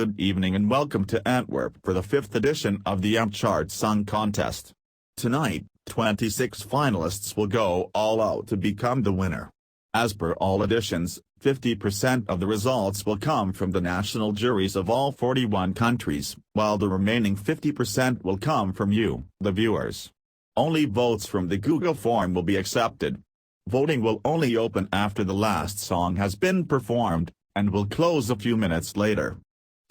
good evening and welcome to Antwerp for the 5th edition of the MChart Song Contest. Tonight, 26 finalists will go all out to become the winner. As per all editions, 50% of the results will come from the national juries of all 41 countries, while the remaining 50% will come from you, the viewers. Only votes from the Google form will be accepted. Voting will only open after the last song has been performed, and will close a few minutes later.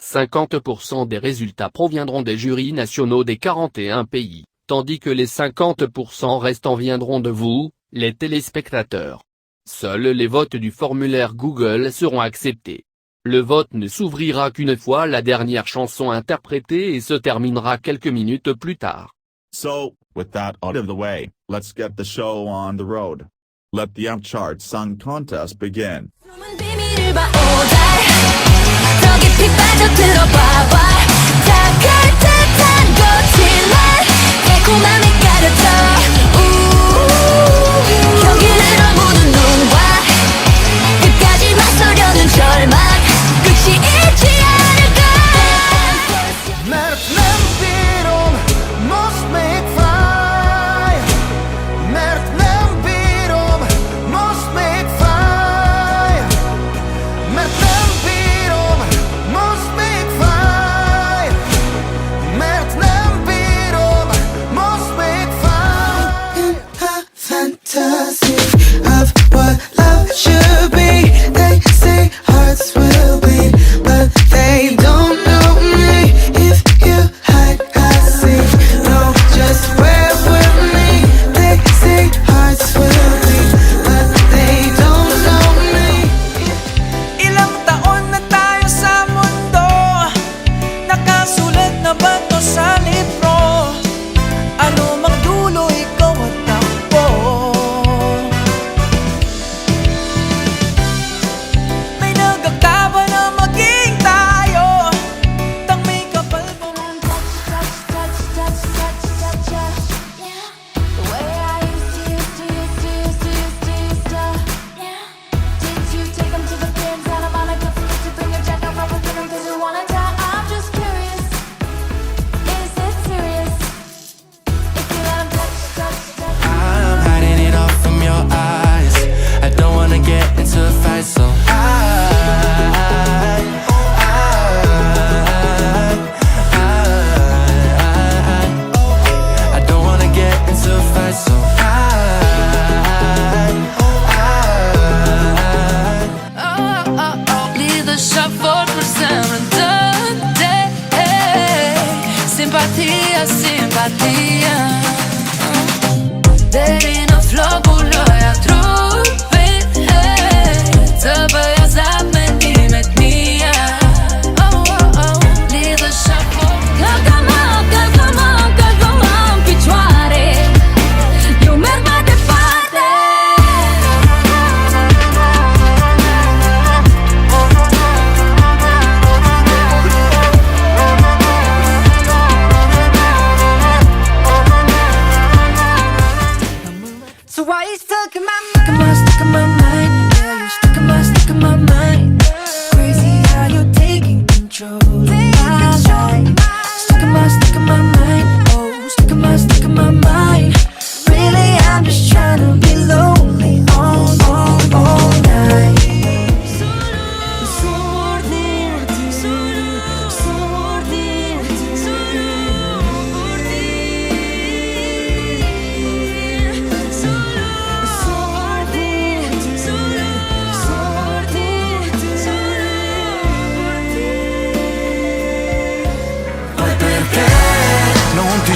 50% des résultats proviendront des jurys nationaux des 41 pays, tandis que les 50% restants viendront de vous, les téléspectateurs. Seuls les votes du formulaire Google seront acceptés. Le vote ne s'ouvrira qu'une fois la dernière chanson interprétée et se terminera quelques minutes plus tard. So, with that out of the way, let's get the show on the road. Let the MChart Song Contest begin.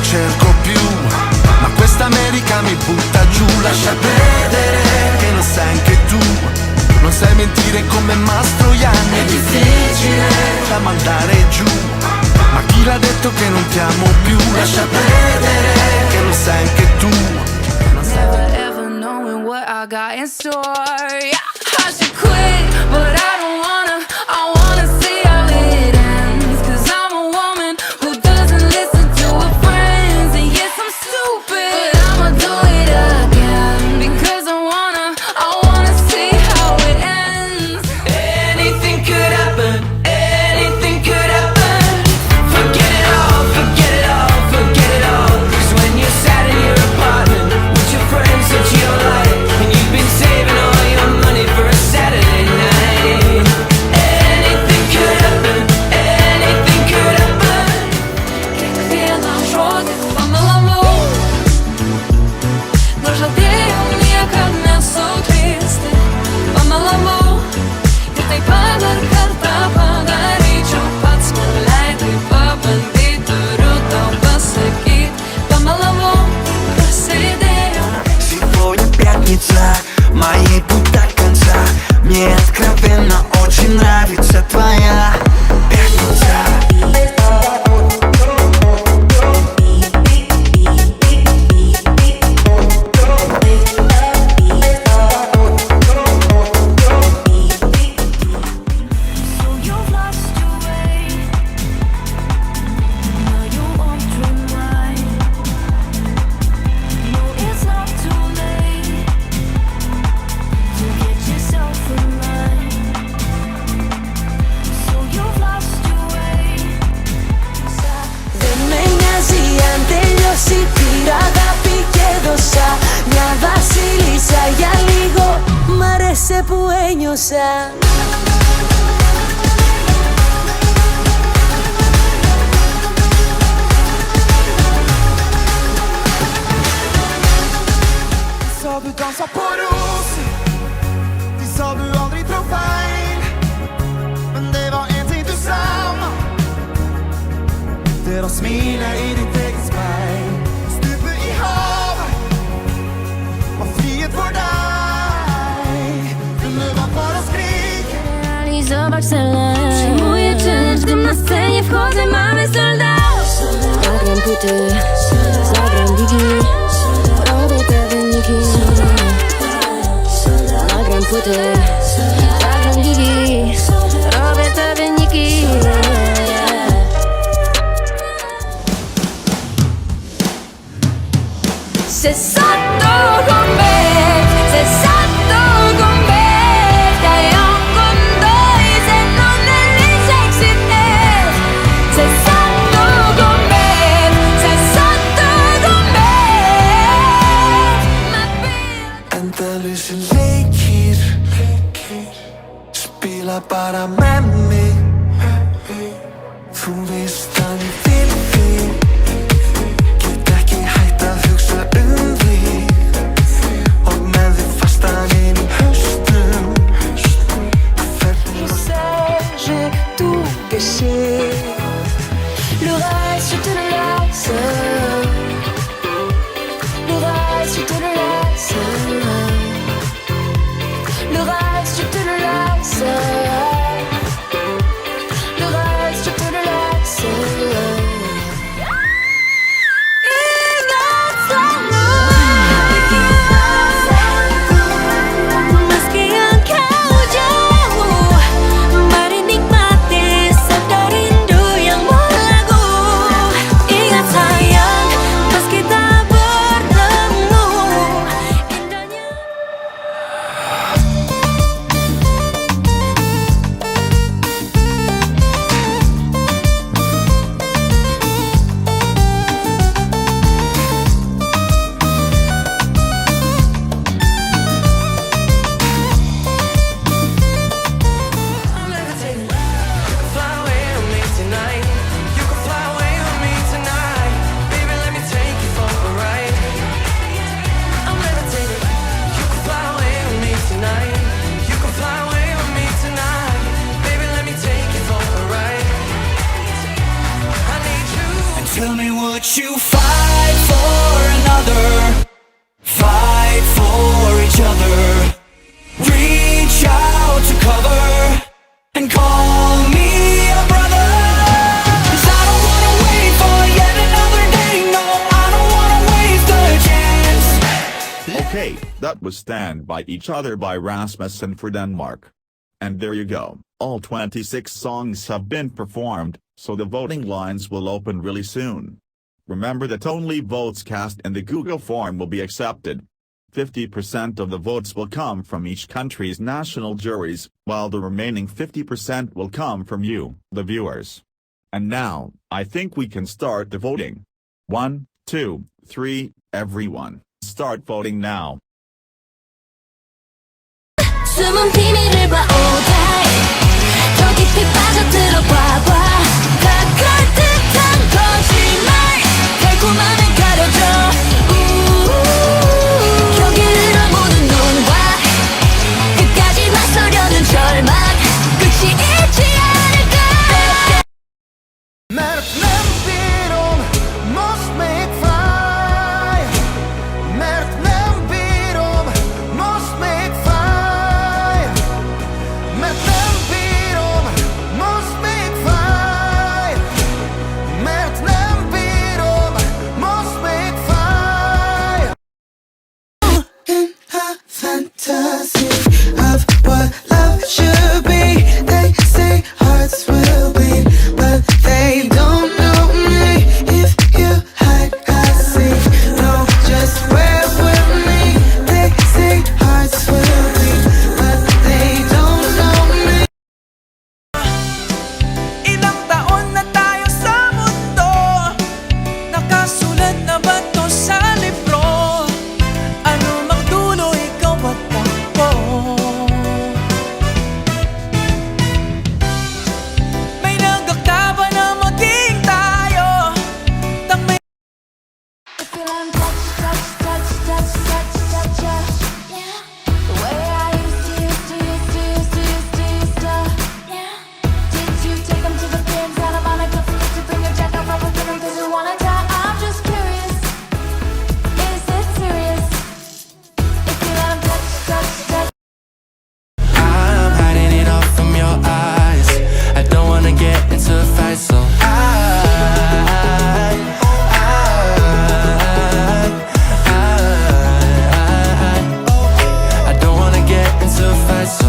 Cerco più, ma questa America mi butta giù. Lascia perdere, che lo sai anche tu. Non sai mentire come Mastroianni. È difficile da mandare giù, ma chi l'ha detto che non ti amo più? Lascia perdere, che lo sai anche tu. Never ever knowing what I got in store. Yeah, I should quit, but I don't wanna. I wanna see how it ends, 'cause I'm a woman who doesn't listen to her friends. And yes, I'm stupid, but I'ma do it again, because I wanna see how it ends. Anything could happen, anything could happen. пятница моей будто конца. Мне откровенно очень нравится твоя пятница. Pueñosa. Sa du dansa på ros. De sa du aldri trå feil. Men det var en ting du sa. Det var smilet i ditt eget speil. Stupe i hav var frihet for deg. Zobacz salę. Przyjmuję czynsz, gdy na scenie wchodzę, mamy soldat. Zagram płyty, zagram gigi, robię te wyniki. Zagram płyty, zagram gigi, robię te wyniki. C'est ça ton gourmet, c'est ça ton gourmet. Bara med mig. Þú veist að ég vil þig. Get ekki hætt að hugsa þig. Og með þig fastan inn í hausnum. Je sais, j'ai tout gâché. Le reste, je te le laisse. Le reste, je te le laisse. Le reste, je te le laisse. Tell me, would you fight for another? Fight for each other. Reach out to cover and call me a brother. 'Cause I don't wanna wait for yet another day. No, I don't wanna waste the chance. Okay, that was Stand By Each Other by Rasmussen for Denmark. And there you go, all 26 songs have been performed, so the voting lines will open really soon. Remember that only votes cast in the Google form will be accepted. 50% of the votes will come from each country's national juries, while the remaining 50% will come from you, the viewers. And now, I think we can start the voting. 1, 2, 3, everyone, start voting now. 숨은 비밀을 봐, oh die. 더 깊이 빠져들어봐 봐. 다가올 듯한 거짓말 달콤함을 가려줘. 경계를 모든 눈과 끝까지 맞서려는 절망 끝이 있지 않을까. Met ett ber om måste Még Fáj. Met ett ber om fantasy of what love should be. They say hearts will bleed, but they don't know me. If you hide, I see. No, just wear with me. They say hearts will bleed, but they don't know me. Ilang taon na tayo sa mundo, nakasulat na ba to sa libro? Anumang dulo, ikaw at ako. May nagakta ba na maging tayo? Nang may I feel I'm touch, yeah. The way I used to, yeah. Did you take them to the crib, tell them all I got for to bring your jacket from a feeling 'cause you wanna die? I'm just curious, is it serious? If you let 'em touch. I'm hiding it all from your eyes. I don't wanna get into a fight, so I don't wanna get into a fight, so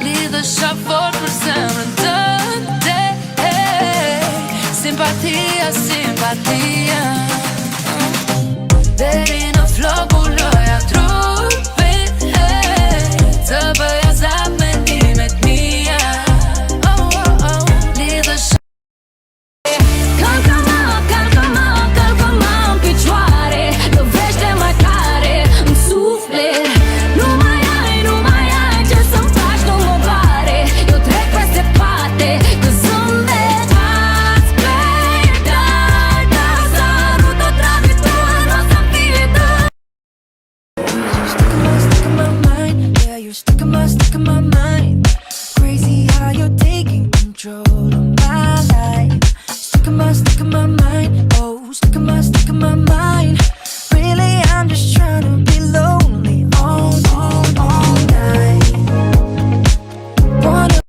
Leave shuffle presentante. Simpatia, simpatia. Det rinner flagboller, jeg tror vi så börjar sammen i mitt nya. Leave calcama, picioare. Dovește mai tare în suflet. Nu mai ai ce să-mi faci, nu mă doare. Eu trec peste poate, că sunt de ați plecat. Dar sărut o travitură, n-o să-mi fie doar. Stuck in my mind, yeah, you're stuck in my mind. Crazy how you're taking control of my life. Stuck in my mind, oh, stuck in my mind. Really, I'm just trying to be lonely all night. Wanna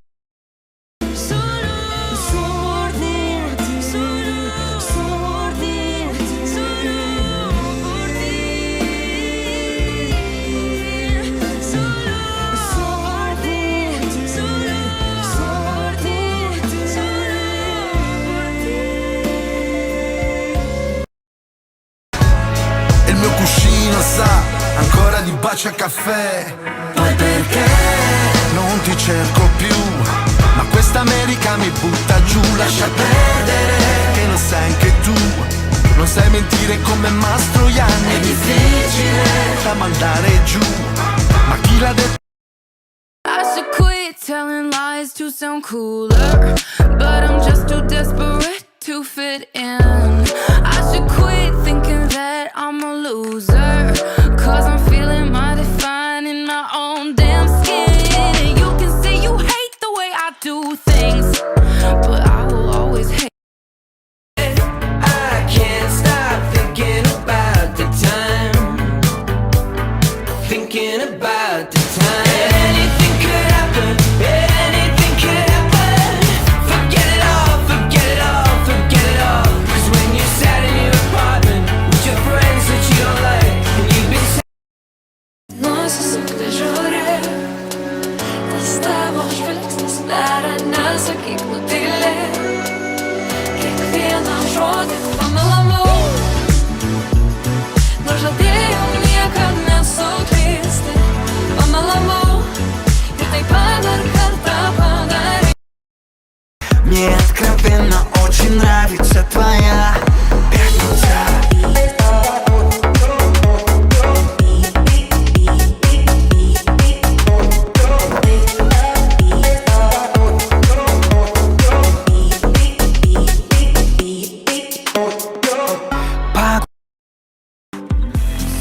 il mio cuscino sa ancora di baci a caffè. Poi perché non ti cerco più, ma questa America mi butta giù. Lascia perdere che lo sai anche tu, non sai mentire come Mastroianni. È difficile da mandare giù, ma chi l'ha detto? I should quit telling lies to sound cooler, but I'm just too desperate to fit in. I should quit thinking that I'm a loser, 'cause I'm feeling mighty fine in my own damn skin. You can say you hate the way I do things, but I will always hate. I can't stop thinking about the time. Thinking about the time. Anything could happen. Anything could happen. Forget it all. Forget it all. Forget it all. 'Cause when you sat in your apartment with your friends that you don't like, and you've been Nossa, sempre jurei. Estávamos felizes para nas aqui no dile. Que kvinna råder från l'amour. Når jag det jag kan men så trist. Om l'amour. Jag tänker падар карта падари. Мне откровенно очень нравится твоя пятница.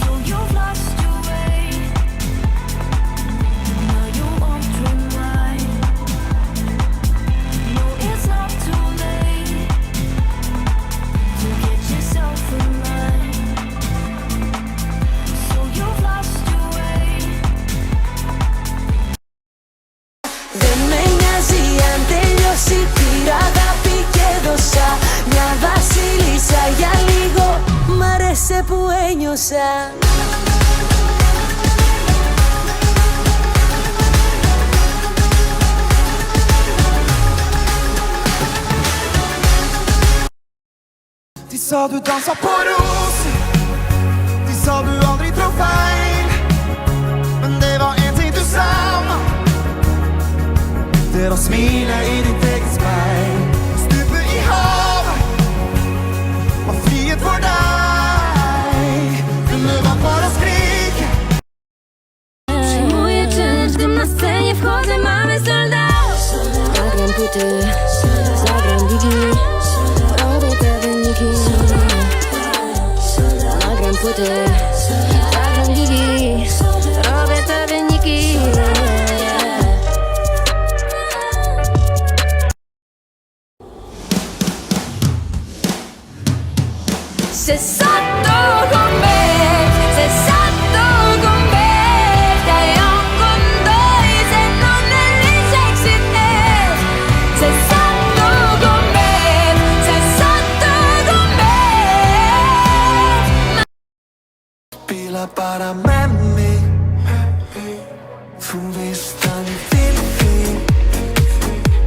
So you've lost your way. Now you want to remind. No, it's not too late. pueñosa. De sa du dansa på roser. De sa du aldri trå feil. Men det var en ting du savna. Det var smilet i ditt eget speil. Stupe i havet og frihet for deg. Under vann for å skrike. Przyjmuję czynsz, gdy na scenie wchodzę, mamy soldat. Zagram płyty, zagram gigi, robię te wyniki. Nagram płyty, zagram gigi, robię te wyniki. C'est sotto con me, c'est sotto con me. Stai con noi se non nell'esercitare. C'est sotto con me, c'est sotto con me. Spela bara med mig. Þú veist að ég vil þig.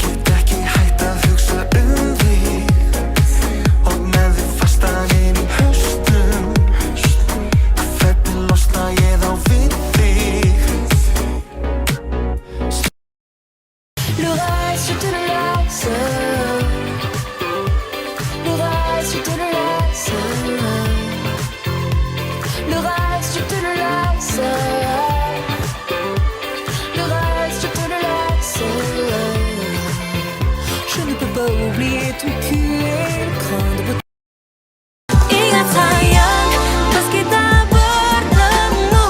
Get ekki hætt að hugsa þig. Og með þig fastan inn í haustum. Hvernig losna ég þá við þig? L'orage, je te le laisse. L'orage, je te le laisse. L'orage, je te le laisse. L'orage, je te le laisse. Je ne peux pas oublier ton cul et le cran de beauté. Ingat sayang, pas kita bertemu,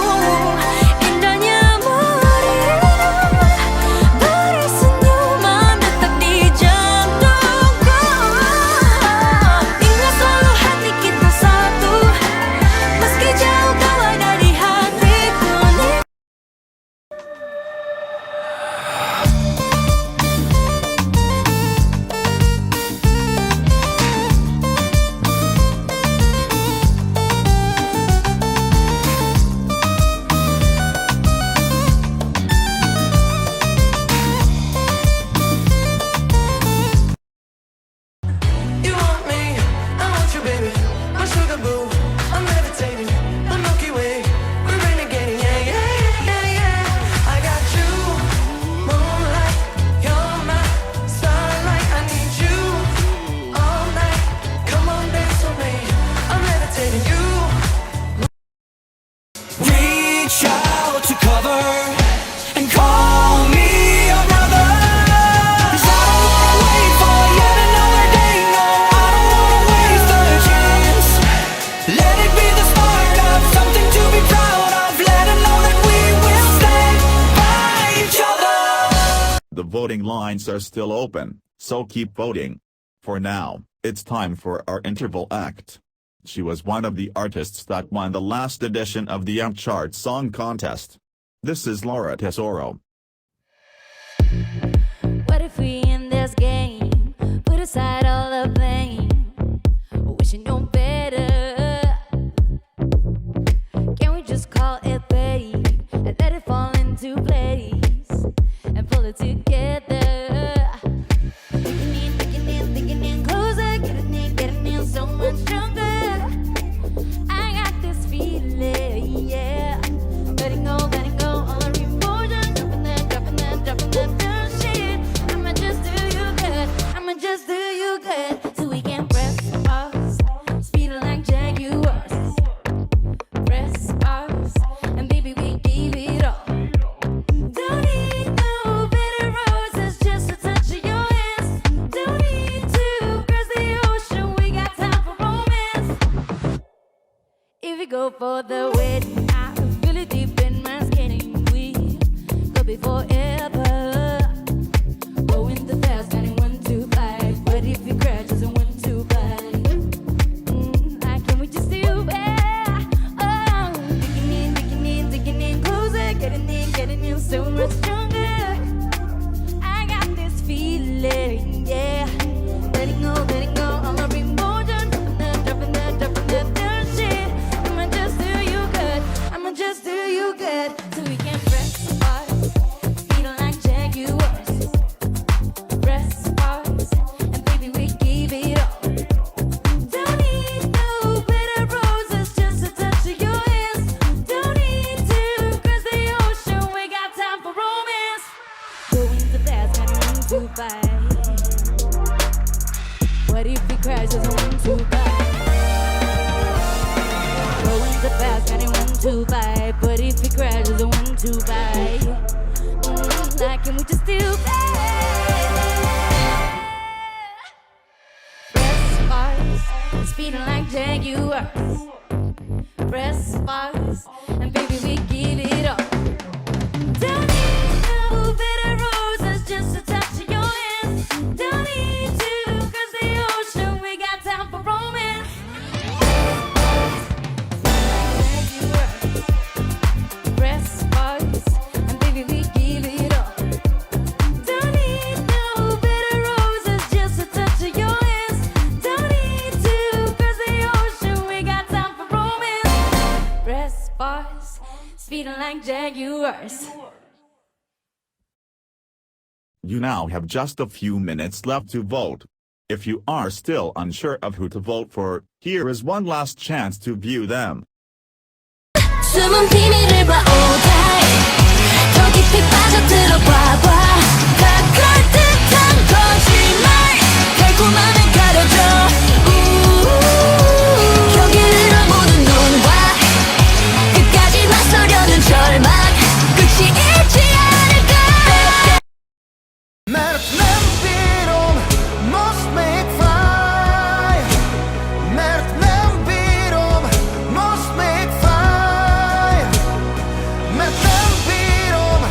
indahnya meriah. Bersenyuman detak di jantungku. Ingat selalu hati kita satu, meski jauh kau ada di hatiku. You want me, I want you, baby. My sugar boo, I'm levitating. The Milky Way, we're renegading. Yeah, yeah, yeah, yeah. I got you, moonlight. You're my starlight. I need you all night. Come on, dance with me. I'm levitating. You reach out to cover and call me your brother. 'Cause I don't wanna wait for yet another day. No, I don't wanna waste the chance. Let it be the start of something to be proud of. Let them know that we will stand by each other. The voting lines are still open, so keep voting. For now, it's time for our interval act. She was one of the artists that won the last edition of the MChart Song Contest. This is Laura Tesoro. What if we in this game put aside all the blame, wishing no better? Can we just call it fate and let it fall into place and pull it together? Thinking in closer, getting in so much stronger. I got this feeling, yeah. Letting go all our emotions, dropping that shit. I'ma just do you good, just do you good, so we can press us, speeding like Jaguars. Press us, and baby we give it all. Don't need no better roses, just a touch of your hands. Don't need to cross the ocean, we got time for romance. If we go for the wedding, I feel it deep in my skin, and we could be forever. Going the fast, 9125. But if you crash, it's a 125. Can we just do it? Oh, digging in closer, getting in so much stronger. I got this feeling, yeah. Letting go all our emotions, dropping that shit. to fight, but if it crashes, I want to buy. Like, can we just still press bars, speeding like Jaguars. Press bars, and baby, we give it up. Don't need no bitter roses, just a touch of your hands. Don't need to cross the ocean, we got time for romance. Press bars, and baby, we give it up. Don't need no bitter roses, just a touch of your hands. Don't need to cross the ocean, we got time for romance. Press bars, speeding like Jaguars. You now have just a few minutes left to vote. If you are still unsure of who to vote for, here is one last chance to view them. 숨은 비밀을 봐, oh die. 더 깊이 빠져들어봐 봐. 다갈 듯한 거짓말 달콤함을 가려줘. 경계를 모든 눈과 끝까지 맞서려는 절망 끝이 있지 않을까. Mert nem bírom most még fáj. Mert nem bírom most még fáj. Mert nem bírom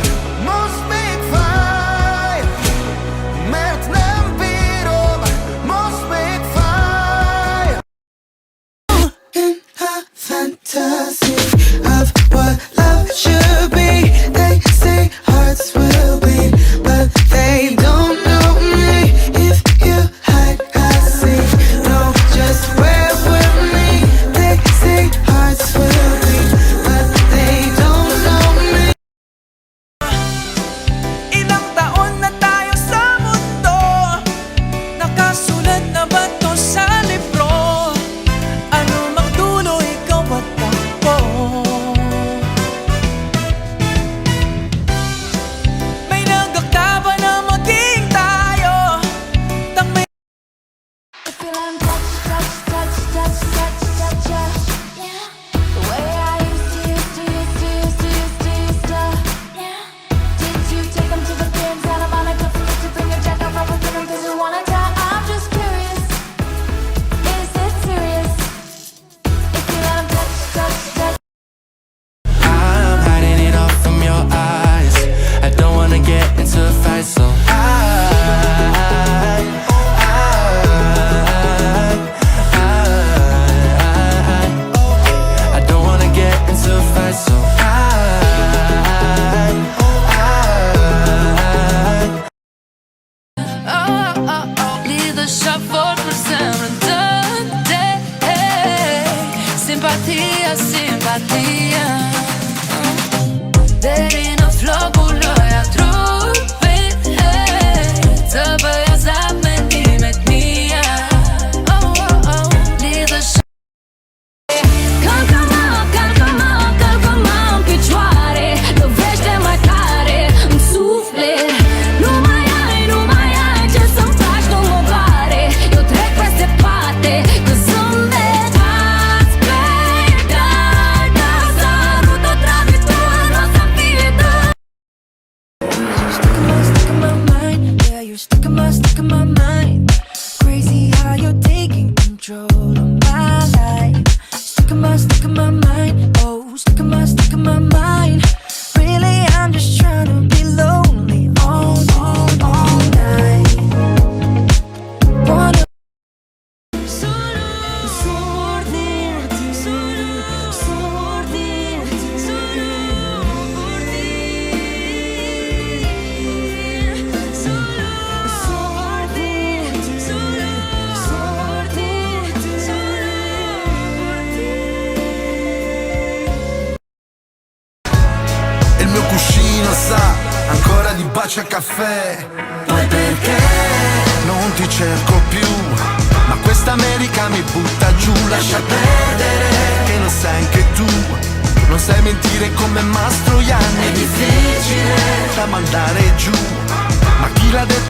most még fáj. Mert nem bírom most még fáj. In a fantasy of what love should be, they say hearts will bleed, but they don't know me. If you hide, I see. No, just wear with me. They say hearts will bleed, but they don't know me. Ilang taon na tayo sa mundo, nakasulat na ba to sa libro? Anumang dulo, ikaw at ako. May nagakta ba na maging tayo? Nang may I feel I'm touch, yeah. The way I used to, yeah. Did you take them to the crib? Tell them I'm like a fool to bring a jacket from a dinner 'cause you wanna die. I'm just curious, is it serious? If you let 'em touch. I'm hiding it all from your eyes. I don't wanna get into a fight, so I don't wanna get into a fight, so Lite shuffle för sämre död. Sympatia, sympatia. Det rinner flagor, jag tror vi så börjar samman i mitt nya. Lite calcomam, picioare, dovește marcare un suflet. Nu mai ai ce să-mi faci, nu mă doare. Eu trec peste poate, că sunt netat. Plecat, dar sărut o travitură, n-o să fie doar. stuck in my mind. Yeah, you're stuck in my mind. Crazy how you're taking control of my life. Stuck in my mind. Oh, stuck in my mind. Really, I'm just trying to be lonely all night. Wanna il mio cuscino sa ancora di baci a caffè. Poi perché non ti cerco più, ma questa America mi butta giù. Lascia perdere che lo sai anche tu, non sai mentire come Mastroianni. È difficile da mandare giù, ma chi l'ha detto?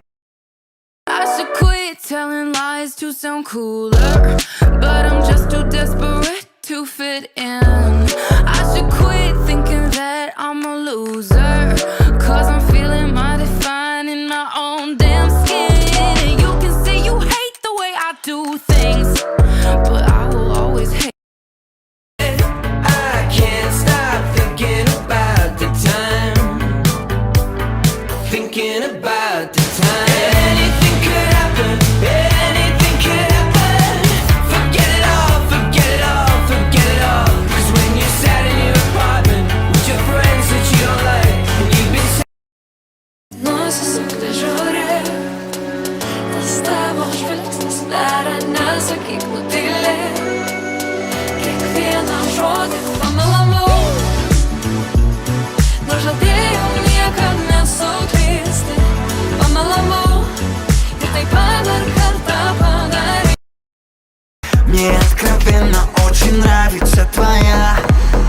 I should quit telling lies to sound cooler, but I'm just too desperate to fit in. I should quit things, but I will always hate. I can't stop thinking about the time. Thinking about the time. Anything could happen. Anything could happen. Forget it all. Forget it all. Forget it all. 'Cause when you're sat in your apartment with your friends that you don't like, and you've been Nossa, sempre jurei. Estávamos felizes där när så gick mot till. Kvinnan rådde på mellanmål. Nós já deu minha carne så triste. På mellanmål. Jag tänkte bara karta på dig. Мне откровенно очень нравится твоя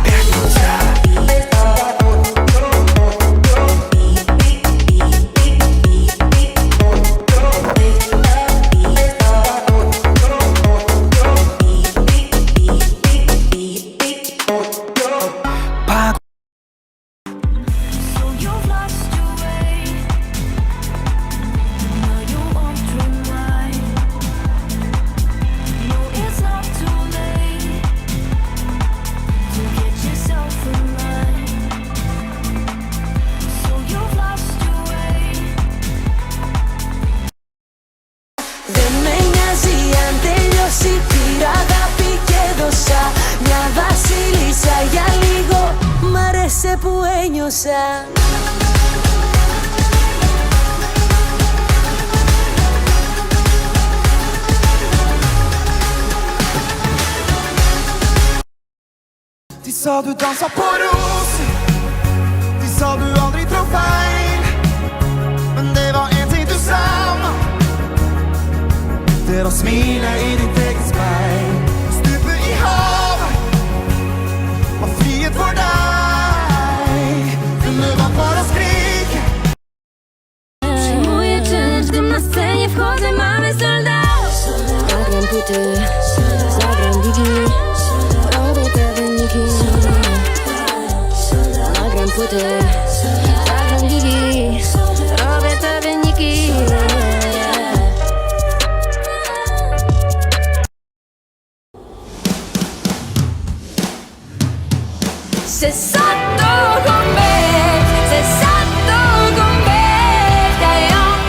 пятница. So you've lost your way. Now you won't remind. No, it's not too late to get yourself in line. So you've lost your way. Δεν με νοιάζει αν τελειώσει πήρα αγάπη και δώσα μια βασίλισσα για λίγο. Μ' άρεσε που ένιωσα. De sa du dansa på roser. De sa du aldri trå feil. Men det var en ting du sa. Det var smilet i ditt eget speil. Stupe i havet og frihet for deg. Under vann for å skrike. Przyjmuję czynsz, gdy na scenie wchodzę, mamy soldat. Zagram płyty, zagram gigi, robię te wyniki. Nagram płyty, zagram gigi, robię te wyniki. C'est stato con me, c'est stato con me. Stai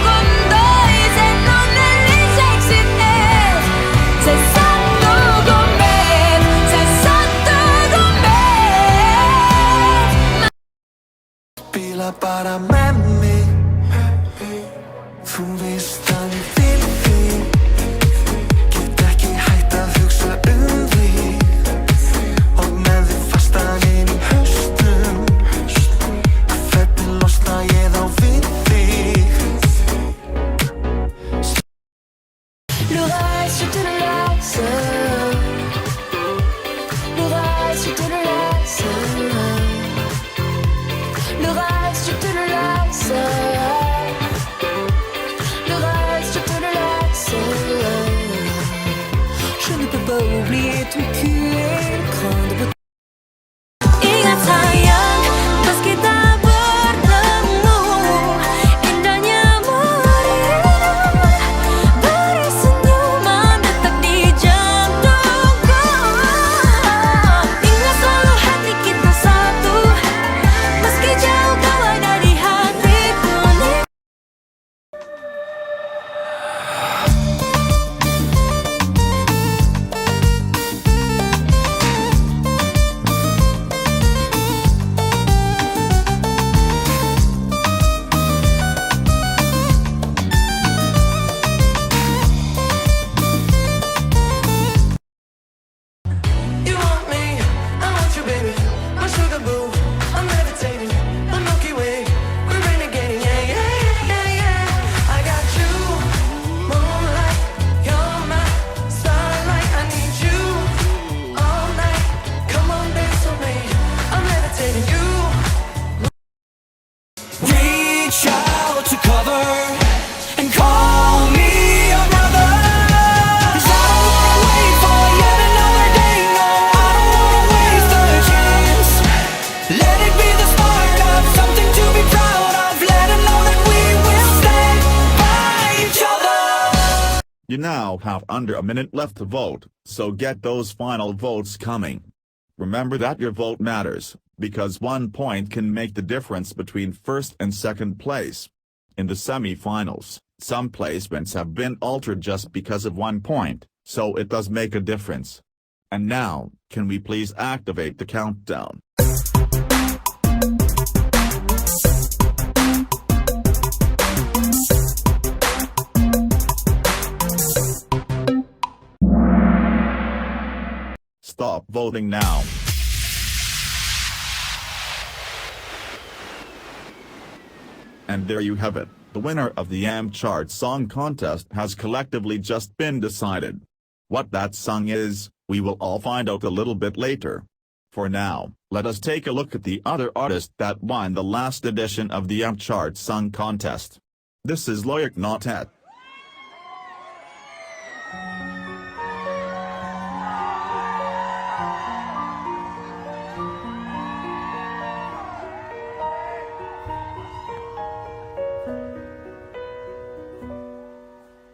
con noi se non nell'esercitare. C'est stato con me, c'est stato con me. Spela bara med mig. Þú veist að ég vil þig. Get ekki hætt að hugsa þig. Og með þig fastan inn í haustum. Hvernig losna ég þá við þig? L'orage, je te le laisse. L'orage, je te le laisse. L'orage, je te le laisse. L'orage, je te le laisse. Je ne peux pas oublier ton cul et le cran de beauté. Ingat sayang, pas kita bertemu, indahnya meriah. Beri senyuman detak di jantungku. Ingat selalu hati kita satu, meski jauh kau ada di hatiku. You now have under a minute left to vote, so get those final votes coming. Remember that your vote matters, because 1 point can make the difference between first and second place. In the semi-finals, some placements have been altered just because of 1 point, so it does make a difference. And now, can we please activate the countdown? Stop voting now. And there you have it, the winner of the MChart Song Contest has collectively just been decided. What that song is, we will all find out a little bit later. For now, let us take a look at the other artist that won the last edition of the MChart Song Contest. This is Loic Notet.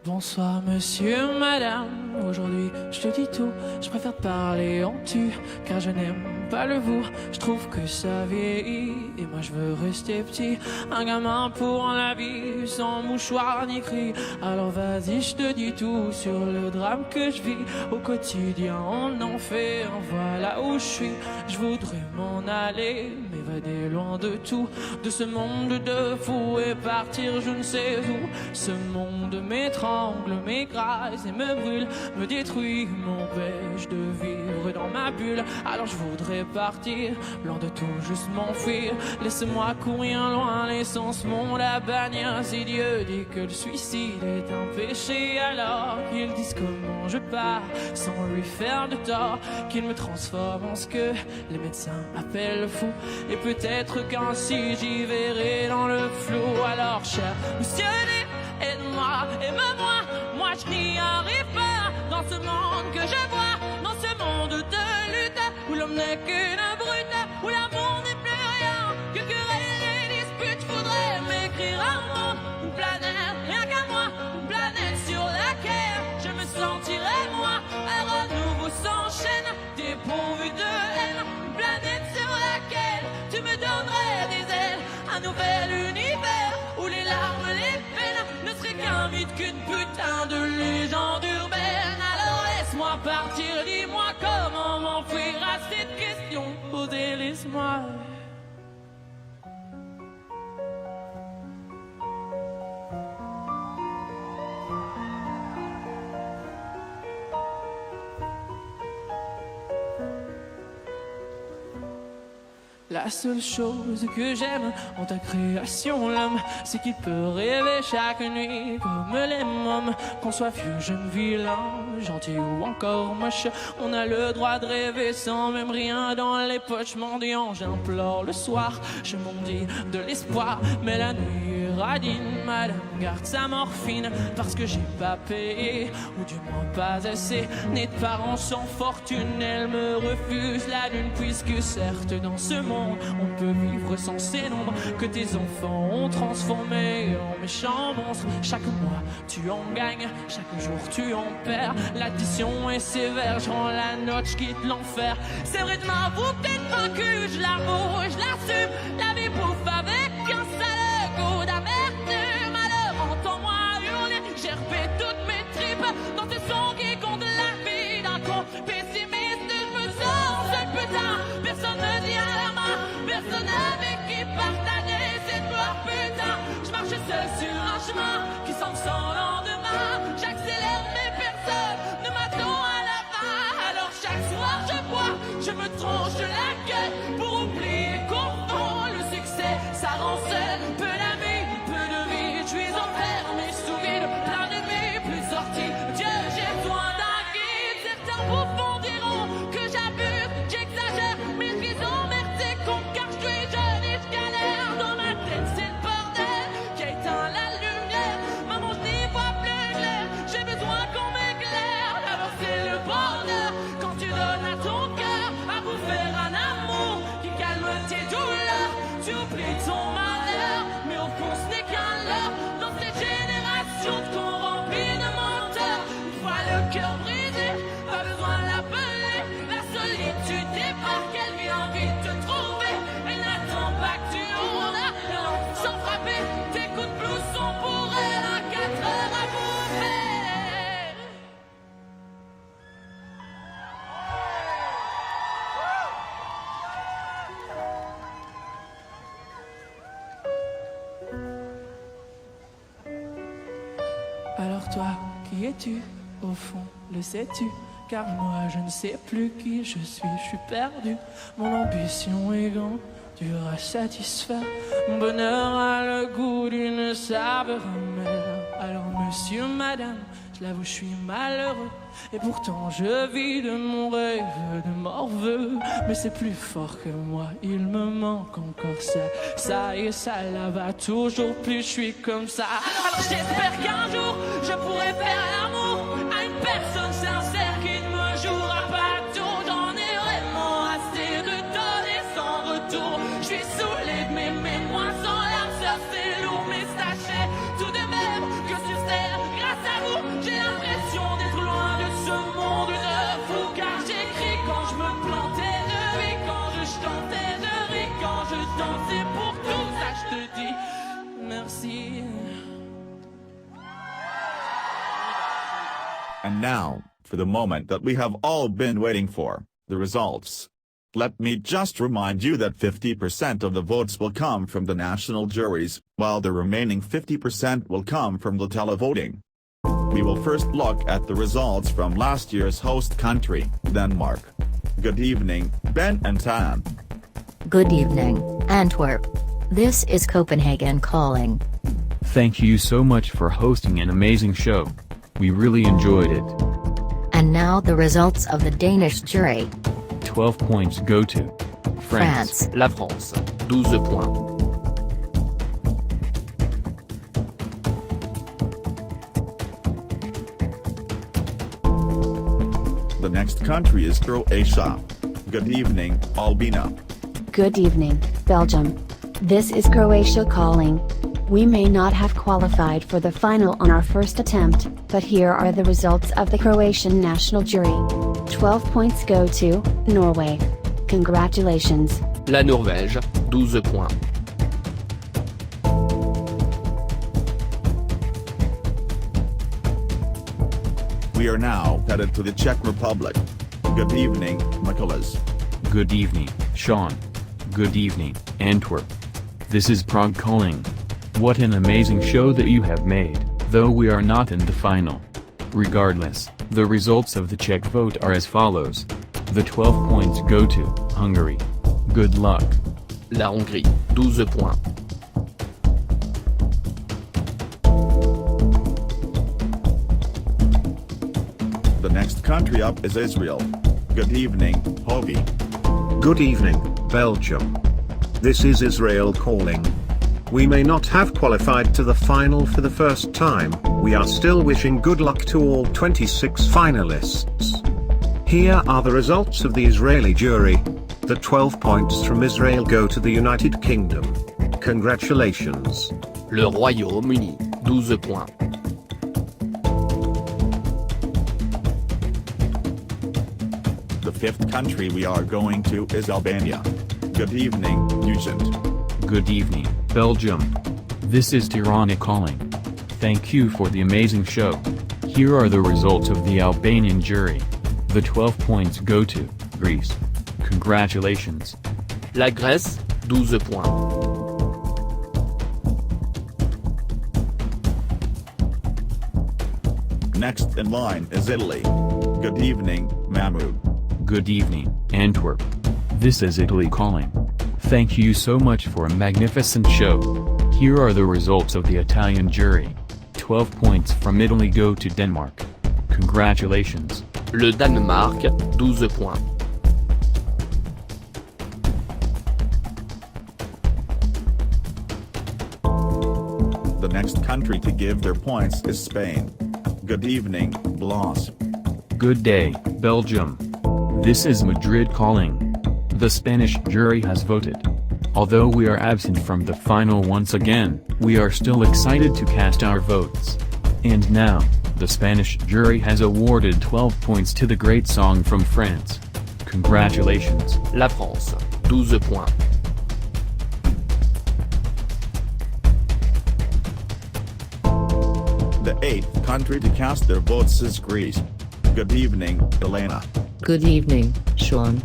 Bonsoir monsieur, madame, aujourd'hui je te dis tout, je préfère te parler en tu, car je n'aime pas le vous, je trouve que ça vieillit, et moi je veux rester petit, un gamin pour la vie, sans mouchoir ni cri, alors vas-y je te dis tout, sur le drame que je vis, au quotidien en enfer, voilà où je suis, je voudrais m'en aller, m'évader loin de tout, de ce monde de fous, et partir je ne sais où, ce monde m'étrangle, m'écrase et me brûle, me détruit, m'empêche de vivre dans ma bulle. Alors je voudrais partir, loin de tout, juste m'enfuir. Laisse-moi courir loin, laissant ce monde à bannir. Si Dieu dit que le suicide est un péché, alors qu'ils disent comment je pars, sans lui faire de tort, qu'il me transforme en ce que les médecins appellent fou. Et peut-être qu'ainsi j'y verrai dans le flou. Alors cher monsieur, aide-moi, aime-moi, moi je n'y arrive pas. Dans ce monde que je vois, dans ce monde de lutte, où l'homme n'est qu'une brute, où l'amour n'est plus rien, que querelles et disputes. Je voudrais m'écrire un monde, une planète, rien qu'à moi, une planète sur laquelle je me sentirais moi. Un renouveau s'enchaîne, dépourvu de haine, une planète sur laquelle tu me donnerais des ailes, un nouvel univers où les larmes, les peines ne seraient qu'un mythe, qu'une putain de légende urbaine. Alors laisse-moi partir, dis-moi comment m'enfuir à cette question posée, laisse-moi. La seule chose que j'aime en ta création, l'homme, c'est qu'il peut rêver chaque nuit comme les mômes. Qu'on soit vieux, jeune, vilain, gentil ou encore moche, on a le droit de rêver sans même rien dans les poches. Mendiant, j'implore le soir, je m'ondis de l'espoir, mais la nuit est radine. Madame garde sa morphine parce que j'ai pas payé, ou du moins pas assez. Née de parents sans fortune, elle me refuse la lune, puisque certes dans ce monde on peut vivre sans ces nombres que tes enfants ont transformés en méchants monstres. Chaque mois tu en gagnes, chaque jour tu en perds. L'addition est sévère, je rends la note, je quitte l'enfer. C'est vrai de m'avouer peut-être vaincu, je l'avoue, je l'assume. La vie bouffe avec un sale goût d'amertume. Alors entends-moi hurler, j'ai repé toutes mes tripes dans ce son qui compte la vie d'un con pessimiste. Je me sens seul, putain, personne ne dit à la main, personne avec qui partager cette gloire, putain. Je marche seul sur un chemin qui semble sans lendemain. J'accélère mais personne ne m'attend à la fin. Alors chaque soir je bois, je me tronche la gueule pour oublier qu'au fond le succès ça rend Toi, qui es-tu? Au fond, le sais-tu? Car moi je ne sais plus qui je suis perdu. Mon ambition est grande, dur à satisfaire. Mon bonheur a le goût d'une saveur amère. Alors monsieur, madame, je l'avoue, je suis malheureux. Et pourtant je vis de mon rêve de morveux. Mais c'est plus fort que moi, il me manque encore ça et ça là va toujours plus, je suis comme ça. Alors j'espère qu'un jour je pourrai faire l'amour à une personne sincère qui ne me jouera pas tout. J'en ai vraiment assez de donner sans retour. Je suis saoulé de m'aimer, moi sans larmes, ça c'est lourd. Mais sachez tout de même que sur terre, grâce à vous, j'ai l'impression d'être loin de ce monde de fou. Car j'écris quand je me plantais, je ris quand je chantais, je ris quand je dansais. Pour tout ça je te dis merci. And now, for the moment that we have all been waiting for, the results. Let me just remind you that 50% of the votes will come from the national juries, while the remaining 50% will come from the televoting. We will first look at the results from last year's host country, Denmark. Good evening, Ben and Tan. Good evening, Antwerp. This is Copenhagen calling. Thank you so much for hosting an amazing show. We really enjoyed it. And now the results of the Danish jury. 12 points go to France. La France, 12 points. The next country is Croatia. Good evening, Albina. Good evening, Belgium. This is Croatia calling. We may not have qualified for the final on our first attempt, but here are the results of the Croatian national jury. 12 points go to Norway. Congratulations. La Norvège, 12 points. We are now headed to the Czech Republic. Good evening, Nicholas. Good evening, Sean. Good evening, Antwerp. This is Prague calling. What an amazing show that you have made, though we are not in the final. Regardless, the results of the Czech vote are as follows. The 12 points go to Hungary. Good luck. La Hongrie, 12 points. The next country up is Israel. Good evening, Hovi. Good evening, Belgium. This is Israel calling. We may not have qualified to the final for the first time, we are still wishing good luck to all 26 finalists. Here are the results of the Israeli jury. The 12 points from Israel go to the United Kingdom. Congratulations. Le Royaume-Uni, 12 points. The fifth country we are going to is Albania. Good evening, Nugent. Good evening, Belgium. This is Tirana calling. Thank you for the amazing show. Here are the results of the Albanian jury. The 12 points go to Greece. Congratulations. La Grèce, 12 points. Next in line is Italy. Good evening, Mahmoud. Good evening, Antwerp. This is Italy calling. Thank you so much for a magnificent show. Here are the results of the Italian jury. 12 points from Italy go to Denmark. Congratulations. Le Danemark, 12 points. The next country to give their points is Spain. Good evening, Blas. Good day, Belgium. This is Madrid calling. The Spanish jury has voted. Although we are absent from the final once again, we are still excited to cast our votes. And now, the Spanish jury has awarded 12 points to the great song from France. Congratulations. La France, 12 points. The eighth country to cast their votes is Greece. Good evening, Elena. Good evening, Sean.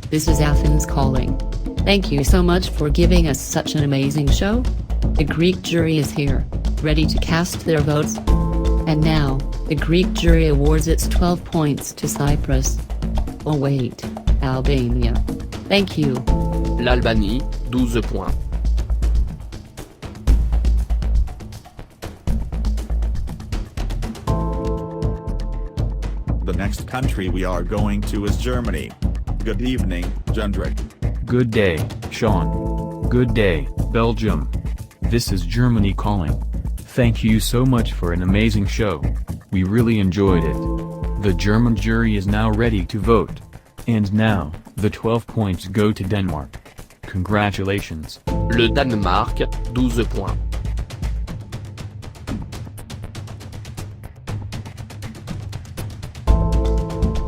This is Athens calling. Thank you so much for giving us such an amazing show. The Greek jury is here, ready to cast their votes. And now, the Greek jury awards its 12 points to Cyprus. Oh wait, Albania. Thank you. L'Albanie, 12 points. The next country we are going to is Germany. Good evening, Jendrik. Good day, Sean. Good day, Belgium. This is Germany calling. Thank you so much for an amazing show. We really enjoyed it. The German jury is now ready to vote. And now, the 12 points go to Denmark. Congratulations. Le Danemark, 12 points.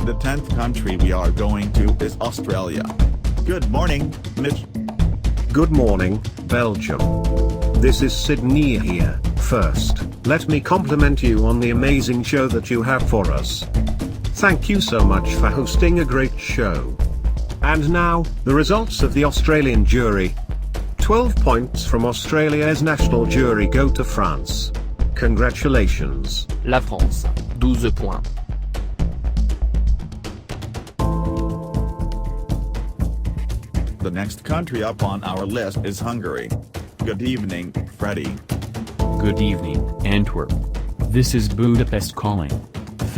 The 10th country we are going to is Australia. Good morning, Mitch. Good morning, Belgium. This is Sydney here. First, let me compliment you on the amazing show that you have for us. Thank you so much for hosting a great show. And now, the results of the Australian jury. 12 points from Australia's national jury go to France. Congratulations. La France, 12 points. The next country up on our list is Hungary. Good evening, Freddie. Good evening, Antwerp. This is Budapest calling.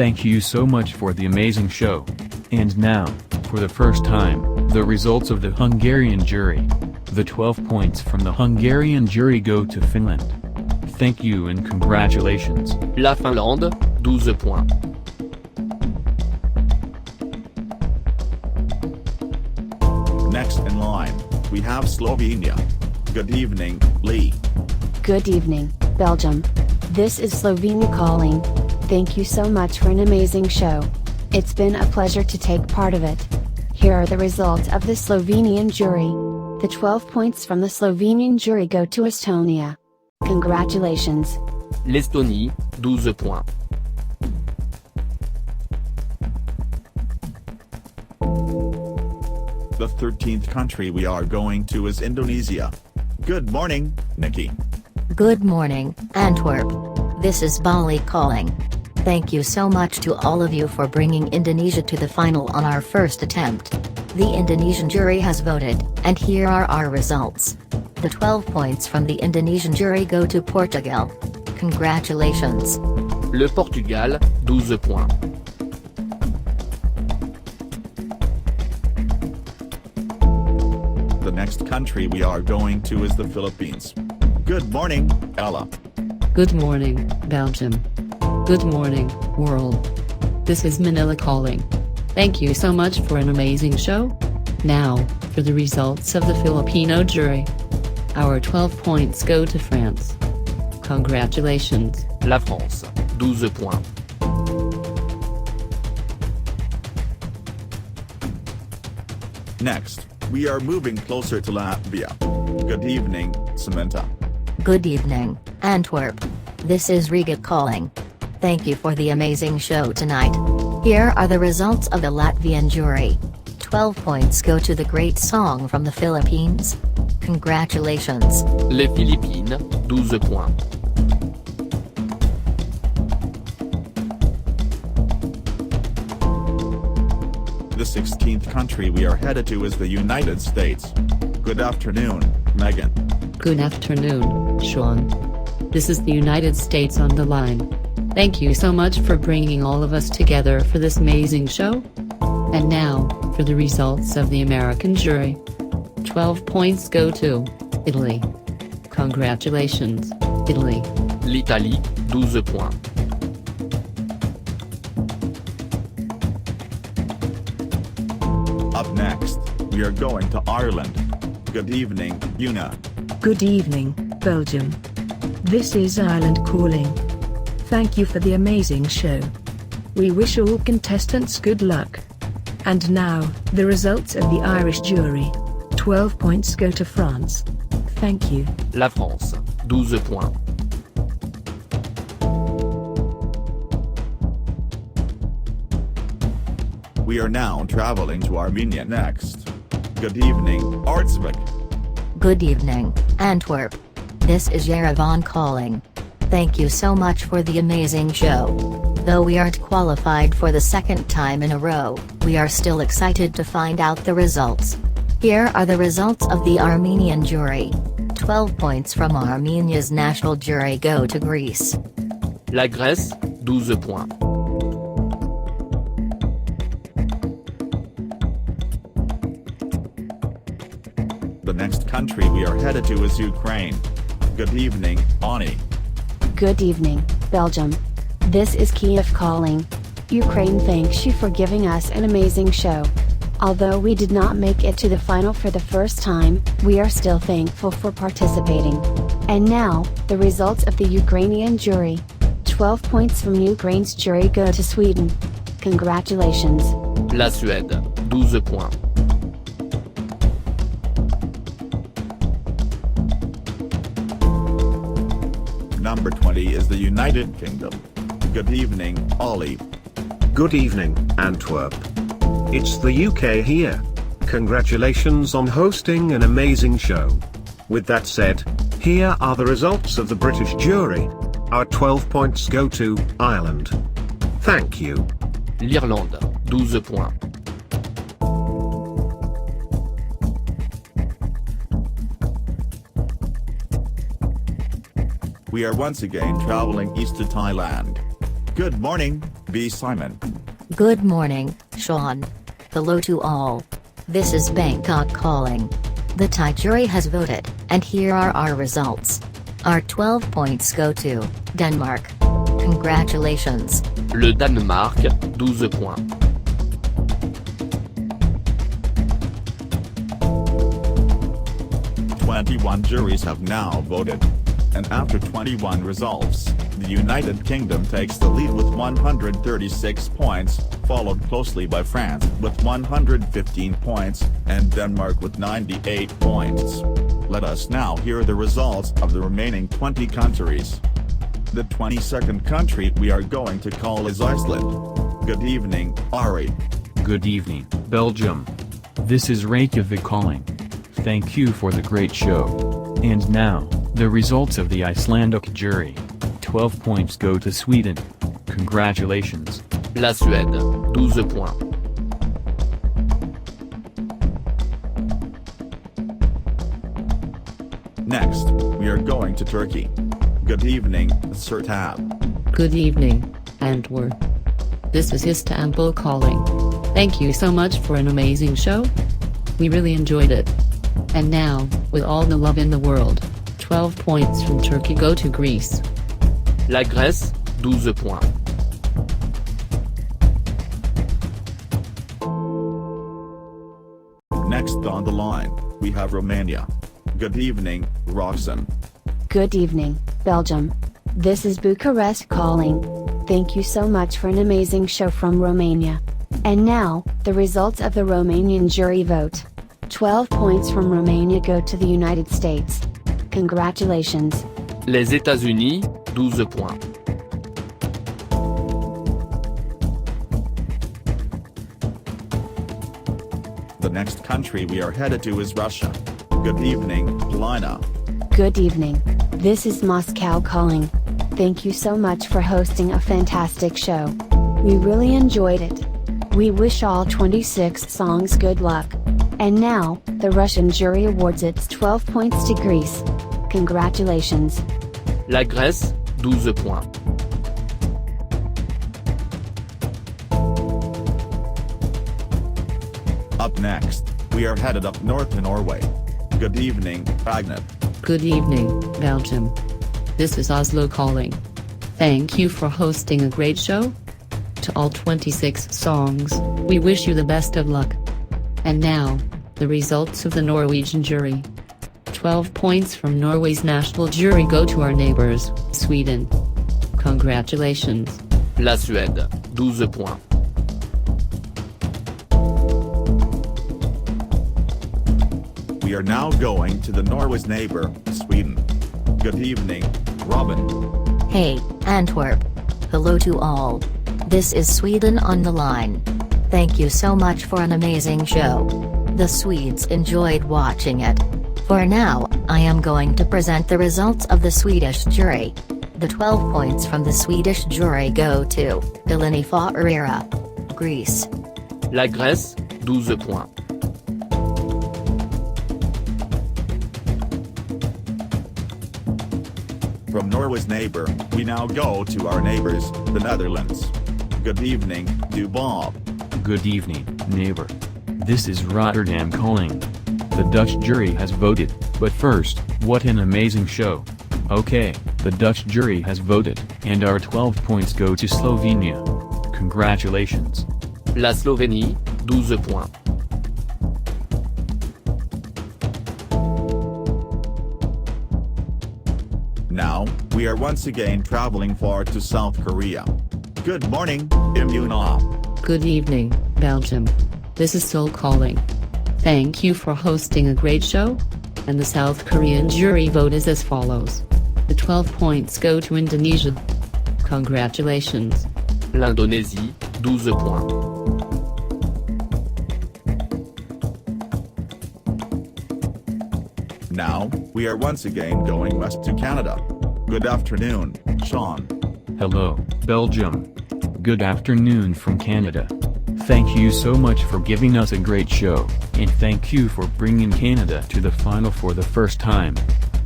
Thank you so much for the amazing show. And now, for the first time, the results of the Hungarian jury. The 12 points from the Hungarian jury go to Finland. Thank you and congratulations. La Finlande, 12 points. Next in line, we have Slovenia. Good evening, Lee. Good evening, Belgium. This is Slovenia calling. Thank you so much for an amazing show. It's been a pleasure to take part of it. Here are the results of the Slovenian jury. The 12 points from the Slovenian jury go to Estonia. Congratulations. L'Estonie, 12 points. The 13th country we are going to is Indonesia. Good morning, Nikki. Good morning, Antwerp. This is Bali calling. Thank you so much to all of you for bringing Indonesia to the final on our first attempt. The Indonesian jury has voted, and here are our results. The 12 points from the Indonesian jury go to Portugal. Congratulations. Le Portugal, 12 points. The next country we are going to is the Philippines. Good morning, Ella. Good morning, Belgium. Good morning, world. This is Manila calling. Thank you so much for an amazing show. Now, for the results of the Filipino jury. Our 12 points go to France. Congratulations. La France, 12 points. Next, we are moving closer to Latvia. Good evening, Samantha. Good evening, Antwerp. This is Riga calling. Thank you for the amazing show tonight. Here are the results of the Latvian jury. 12 points go to the great song from the Philippines. Congratulations. Les Philippines, 12 points. The 16th country we are headed to is the United States. Good afternoon, Megan. Good afternoon, Sean. This is the United States on the line. Thank you so much for bringing all of us together for this amazing show. And now, for the results of the American jury. 12 points go to Italy. Congratulations, Italy. L'Italie, 12 points. Up next, we are going to Ireland. Good evening, Una. Good evening, Belgium. This is Ireland calling. Thank you for the amazing show. We wish all contestants good luck. And now, the results of the Irish jury. 12 points go to France. Thank you. La France, 12 points. We are now traveling to Armenia next. Good evening, Artsvik. Good evening, Antwerp. This is Yerevan calling. Thank you so much for the amazing show. Though we aren't qualified for the second time in a row, we are still excited to find out the results. Here are the results of the Armenian jury. 12 points from Armenia's national jury go to Greece. La Grèce, 12 points. The next country we are headed to is Ukraine. Good evening, Ani. Good evening, Belgium. This is Kiev calling. Ukraine thanks you for giving us an amazing show. Although we did not make it to the final for the first time, we are still thankful for participating. And now, the results of the Ukrainian jury. 12 points from Ukraine's jury go to Sweden. Congratulations. La Suède, 12 points. Number 20 is the United Kingdom. Good evening, Ollie. Good evening, Antwerp. It's the UK here. Congratulations on hosting an amazing show. With that said, here are the results of the British jury. Our 12 points go to Ireland. Thank you. L'Irlande, 12 points. We are once again traveling east to Thailand. Good morning, B. Simon. Good morning, Sean. Hello to all. This is Bangkok calling. The Thai jury has voted, and here are our results. Our 12 points go to Denmark. Congratulations. Le Danemark, 12 points. Twenty-one juries have now voted. And after 21 results, the United Kingdom takes the lead with 136 points, followed closely by France with 115 points, and Denmark with 98 points. Let us now hear the results of the remaining 20 countries. The 22nd country we are going to call is Iceland. Good evening, Ari. Good evening, Belgium. This is Reykjavik calling. Thank you for the great show. And now, the results of the Icelandic jury. 12 points go to Sweden. Congratulations. La Suède, 12 points. Next, we are going to Turkey. Good evening, Sertab. Good evening, Antwerp. This is Istanbul calling. Thank you so much for an amazing show. We really enjoyed it. And now, with all the love in the world, 12 points from Turkey go to Greece. La Grèce, 12 points. Next on the line, we have Romania. Good evening, Roxanne. Good evening, Belgium. This is Bucharest calling. Thank you so much for an amazing show from Romania. And now, the results of the Romanian jury vote. 12 points from Romania go to the United States. Congratulations. Les États-Unis, 12 points. The next country we are headed to is Russia. Good evening, Lina. Good evening. This is Moscow calling. Thank you so much for hosting a fantastic show. We really enjoyed it. We wish all 26 songs good luck. And now, the Russian jury awards its 12 points to Greece. Congratulations. La Grèce, 12 points. Up next, we are headed up north to Norway. Good evening, Agnet. Good evening, Belgium. This is Oslo calling. Thank you for hosting a great show. To all 26 songs, we wish you the best of luck. And now, the results of the Norwegian jury. 12 points from Norway's national jury go to our neighbors, Sweden. Congratulations. La Suède, 12 points. We are now going to the Norway's neighbor, Sweden. Good evening, Robin. Hey, Antwerp. Hello to all. This is Sweden on the line. Thank you so much for an amazing show. The Swedes enjoyed watching it. For now, I am going to present the results of the Swedish jury. The 12 points from the Swedish jury go to Eleni Faurera, Greece. La Grèce, 12 points. From Norway's neighbor, we now go to our neighbors, the Netherlands. Good evening, Dubob. Good evening, neighbor. This is Rotterdam calling. The Dutch jury has voted, but first, what an amazing show. Okay, the Dutch jury has voted, and our 12 points go to Slovenia. Congratulations. La Slovénie, 12 points. Now, we are once again traveling far to South Korea. Good morning, Imuna. Good evening, Belgium. This is Seoul calling. Thank you for hosting a great show. And the South Korean jury vote is as follows. The 12 points go to Indonesia. Congratulations. L'Indonésie, 12 points. Now, we are once again going west to Canada. Good afternoon, Sean. Hello, Belgium. Good afternoon from Canada. Thank you so much for giving us a great show, and thank you for bringing Canada to the final for the first time.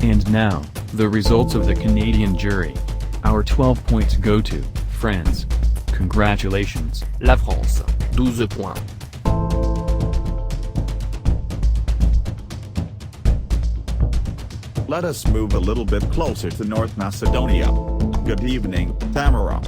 And now, the results of the Canadian jury. Our 12 points go to France. Congratulations. La France, 12 points. Let us move a little bit closer to North Macedonia. Good evening, Tamara.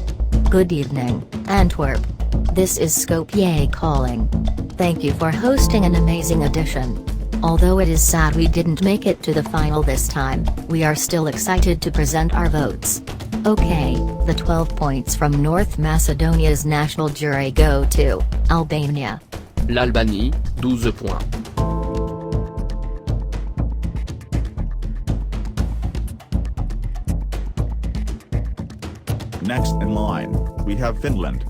Good evening, Antwerp. This is Skopje calling. Thank you for hosting an amazing edition. Although it is sad we didn't make it to the final this time, we are still excited to present our votes. Okay, the 12 points from North Macedonia's national jury go to Albania. L'Albanie, 12 points. Next in line, we have Finland.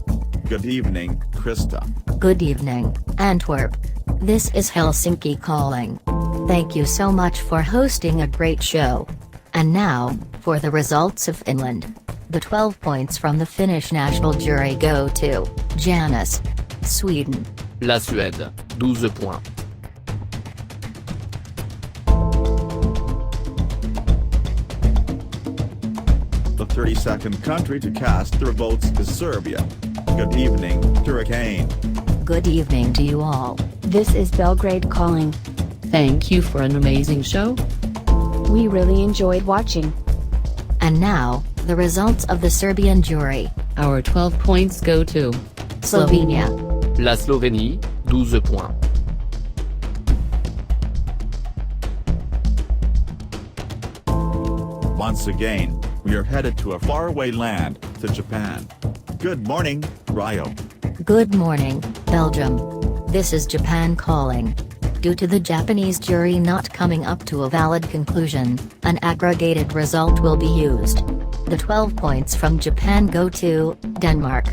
Good evening, Krista. Good evening, Antwerp. This is Helsinki calling. Thank you so much for hosting a great show. And now, for the results of Finland. The 12 points from the Finnish national jury go to Janice, Sweden. La Suède, 12 points. The 32nd country to cast their votes is Serbia. Good evening, Hurricane. Good evening to you all. This is Belgrade calling. Thank you for an amazing show. We really enjoyed watching. And now, the results of the Serbian jury. Our 12 points go to Slovenia. La Slovénie, 12 points. Once again, we are headed to a faraway land, to Japan. Good morning, Rio. Good morning, Belgium. This is Japan calling. Due to the Japanese jury not coming up to a valid conclusion, an aggregated result will be used. The 12 points from Japan go to Denmark.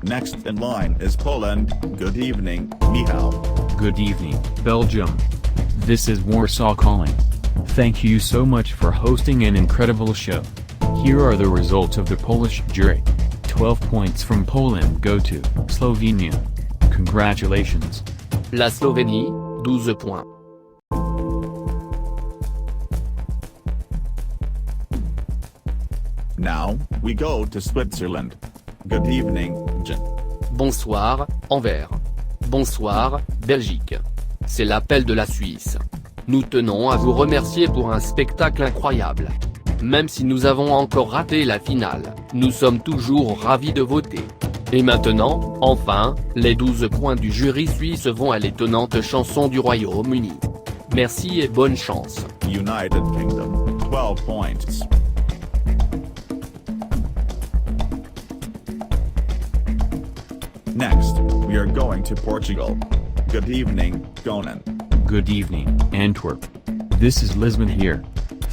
Next in line is Poland. Good evening, Michał. Good evening, Belgium. This is Warsaw calling. Thank you so much for hosting an incredible show. Here are the results of the Polish jury. 12 points from Poland go to Slovenia. Congratulations. La Slovénie, 12 points. Now, we go to Switzerland. Good evening, Jen. Bonsoir, Anvers. Bonsoir, Belgique. C'est l'appel de la Suisse. Nous tenons à vous remercier pour un spectacle incroyable. Même si nous avons encore raté la finale, nous sommes toujours ravis de voter. Et maintenant, enfin, les 12 points du jury suisse vont à l'étonnante chanson du Royaume-Uni. Merci et bonne chance. United Kingdom, 12 points. Next, we are going to Portugal. Good evening, Conan. Good evening, Antwerp. This is Lisbon here.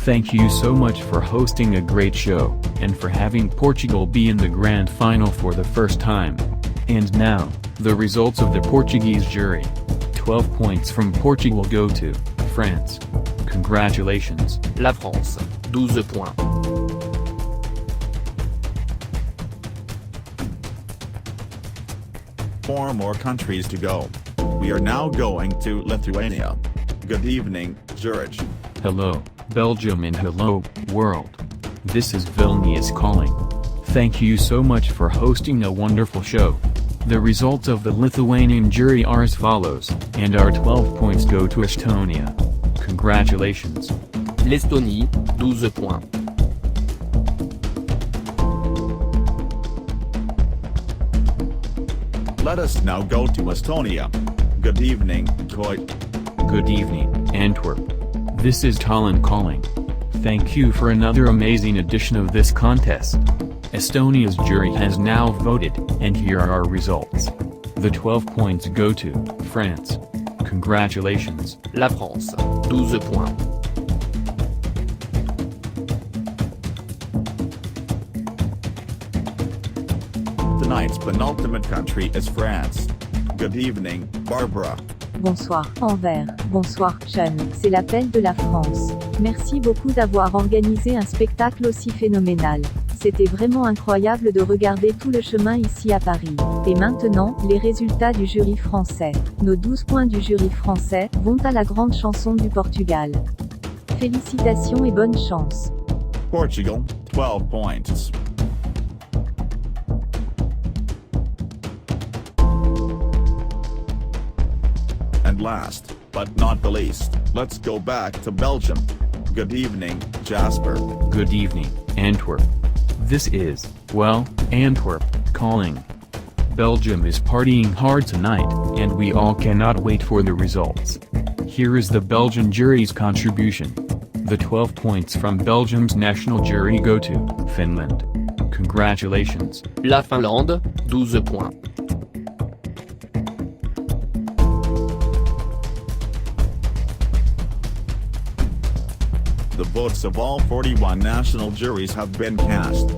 Thank you so much for hosting a great show, and for having Portugal be in the grand final for the first time. And now, the results of the Portuguese jury. 12 points from Portugal go to France. Congratulations. La France, 12 points. Four more countries to go. We are now going to Lithuania. Good evening, George. Hello, Belgium and hello, world. This is Vilnius calling. Thank you so much for hosting a wonderful show. The results of the Lithuanian jury are as follows, and our 12 points go to Estonia. Congratulations. L'Estonie, 12 points. Let us now go to Estonia. Good evening, Koit. Good evening, Antwerp. This is Tallinn calling. Thank you for another amazing edition of this contest. Estonia's jury has now voted, and here are our results. The 12 points go to France. Congratulations. La France, 12 points. Tonight's penultimate country is France. Good evening, Barbara. Bonsoir, Anvers. Bonsoir, Sean. C'est l'appel de la France. Merci beaucoup d'avoir organisé un spectacle aussi phénoménal. C'était vraiment incroyable de regarder tout le chemin ici à Paris. Et maintenant, les résultats du jury français. Nos 12 points du jury français vont à la grande chanson du Portugal. Félicitations et bonne chance. Portugal, 12 points. And last, but not the least, let's go back to Belgium. Good evening, Jasper. Good evening, Antwerp. This is, well, Antwerp, calling. Belgium is partying hard tonight, and we all cannot wait for the results. Here is the Belgian jury's contribution. The 12 points from Belgium's national jury go to Finland. Congratulations. La Finlande, 12 points. The votes of all 41 national juries have been cast.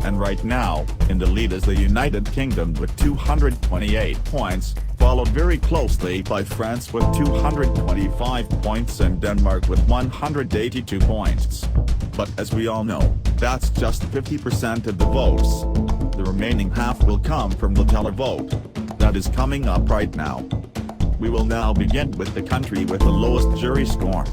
And right now, in the lead is the United Kingdom with 228 points, followed very closely by France with 225 points and Denmark with 182 points. But as we all know, that's just 50% of the votes. The remaining half will come from the televote. That is coming up right now. We will now begin with the country with the lowest jury score.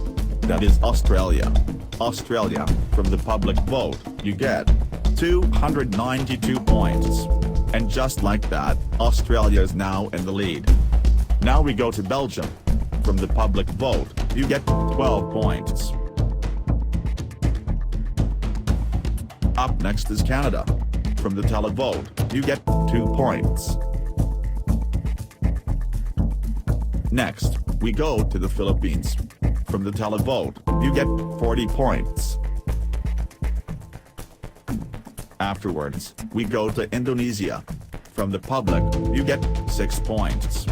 That is Australia. Australia, from the public vote, you get 292 points. And just like that, Australia is now in the lead. Now we go to Belgium. From the public vote, you get 12 points. Up next is Canada. From the televote, you get 2 points. Next, we go to the Philippines. From the televote, you get 40 points. Afterwards, we go to Indonesia. From the public, you get 6 points.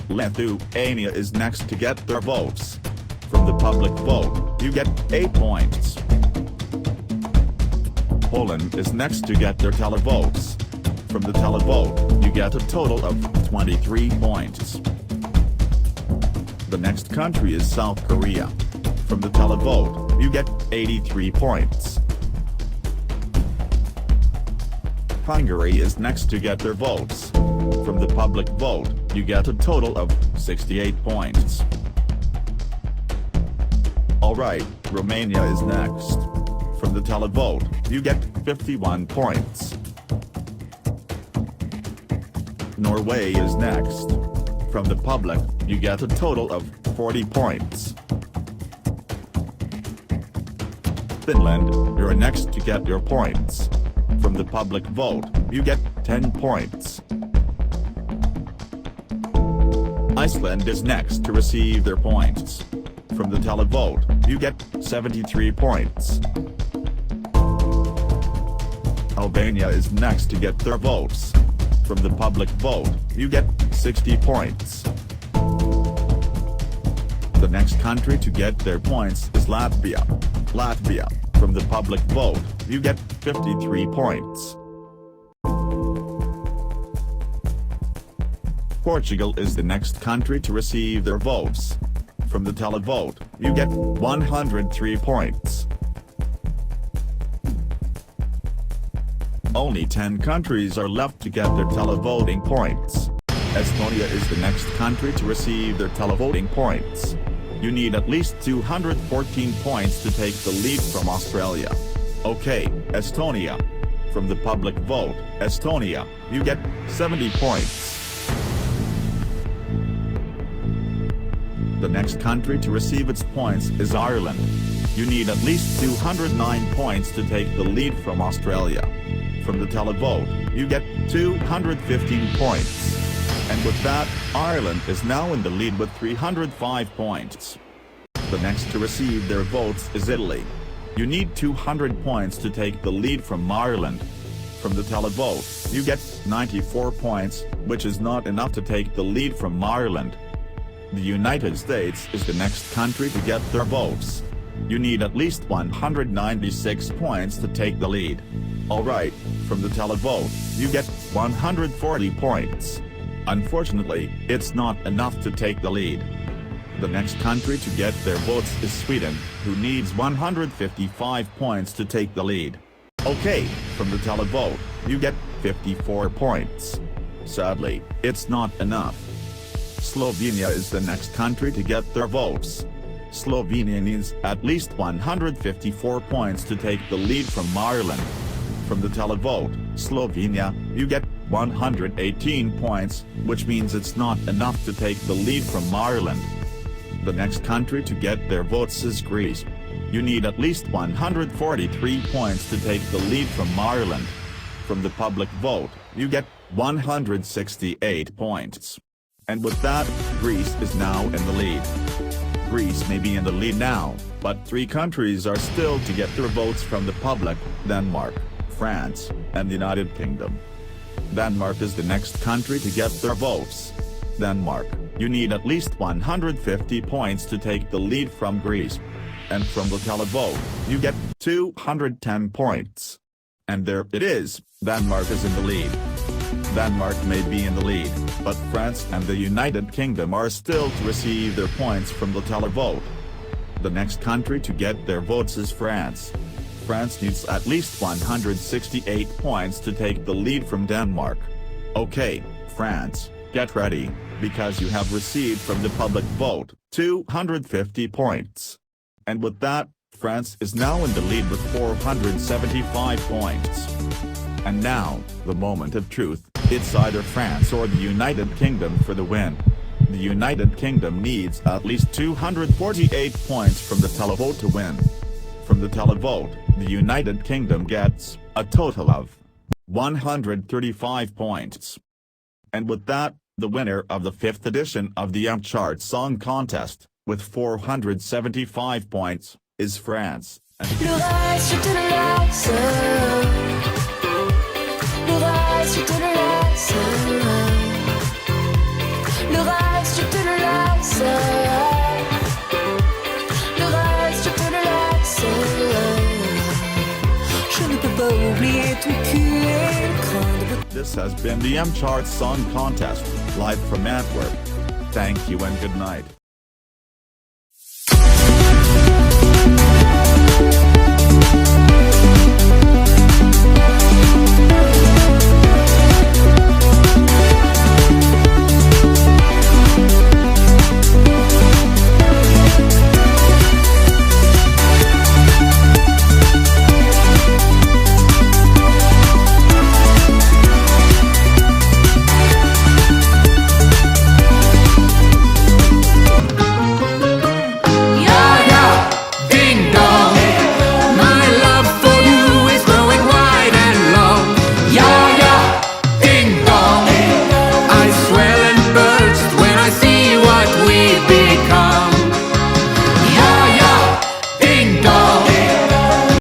Lithuania is next to get their votes. From the public vote, you get 8 points. Poland is next to get their televotes. From the televote, you get a total of 23 points. The next country is South Korea. From the televote, you get 83 points. Hungary is next to get their votes. From the public vote, you get a total of 68 points. Alright, Romania is next. From the televote, you get 51 points. Norway is next. From the public, you get a total of 40 points. Finland, you're next to get your points. From the public vote, you get 10 points. Iceland is next to receive their points. From the televote, you get 73 points. Albania is next to get their votes. From the public vote, you get 60 points. The next country to get their points is Latvia. Latvia, from the public vote, you get 53 points. Portugal is the next country to receive their votes. From the televote, you get 103 points. Only 10 countries are left to get their televoting points. Estonia is the next country to receive their televoting points. You need at least 214 points to take the lead from Australia. Okay, Estonia. From the public vote, Estonia, you get 70 points. The next country to receive its points is Ireland. You need at least 209 points to take the lead from Australia. From the televote, you get 215 points. And with that, Ireland is now in the lead with 305 points. The next to receive their votes is Italy. You need 200 points to take the lead from Ireland. From the televote, you get 94 points, which is not enough to take the lead from Ireland. The United States is the next country to get their votes. You need at least 196 points to take the lead. Alright, from the televote, you get 140 points. Unfortunately, it's not enough to take the lead. The next country to get their votes is Sweden, who needs 155 points to take the lead. Okay, from the televote, you get 54 points. Sadly, it's not enough. Slovenia is the next country to get their votes. Slovenia needs at least 154 points to take the lead from Ireland. From the televote, Slovenia, you get 118 points, which means it's not enough to take the lead from Ireland. The next country to get their votes is Greece. You need at least 143 points to take the lead from Ireland. From the public vote, you get 168 points. And with that, Greece is now in the lead. Greece may be in the lead now, but 3 countries are still to get their votes from the public: Denmark, France, and the United Kingdom. Denmark is the next country to get their votes. Denmark, you need at least 150 points to take the lead from Greece. And from the televote, you get 210 points. And there it is, Denmark is in the lead. Denmark may be in the lead, but France and the United Kingdom are still to receive their points from the televote. The next country to get their votes is France. France needs at least 168 points to take the lead from Denmark. Okay, France, get ready, because you have received from the public vote 250 points. And with that, France is now in the lead with 475 points. And now, the moment of truth, it's either France or the United Kingdom for the win. The United Kingdom needs at least 248 points from the televote to win. From the televote, the United Kingdom gets a total of 135 points. And with that, the winner of the 5th edition of the MChart Song Contest, with 475 points, is France. This has been the MChart Song Contest, live from Antwerp. Thank you and good night.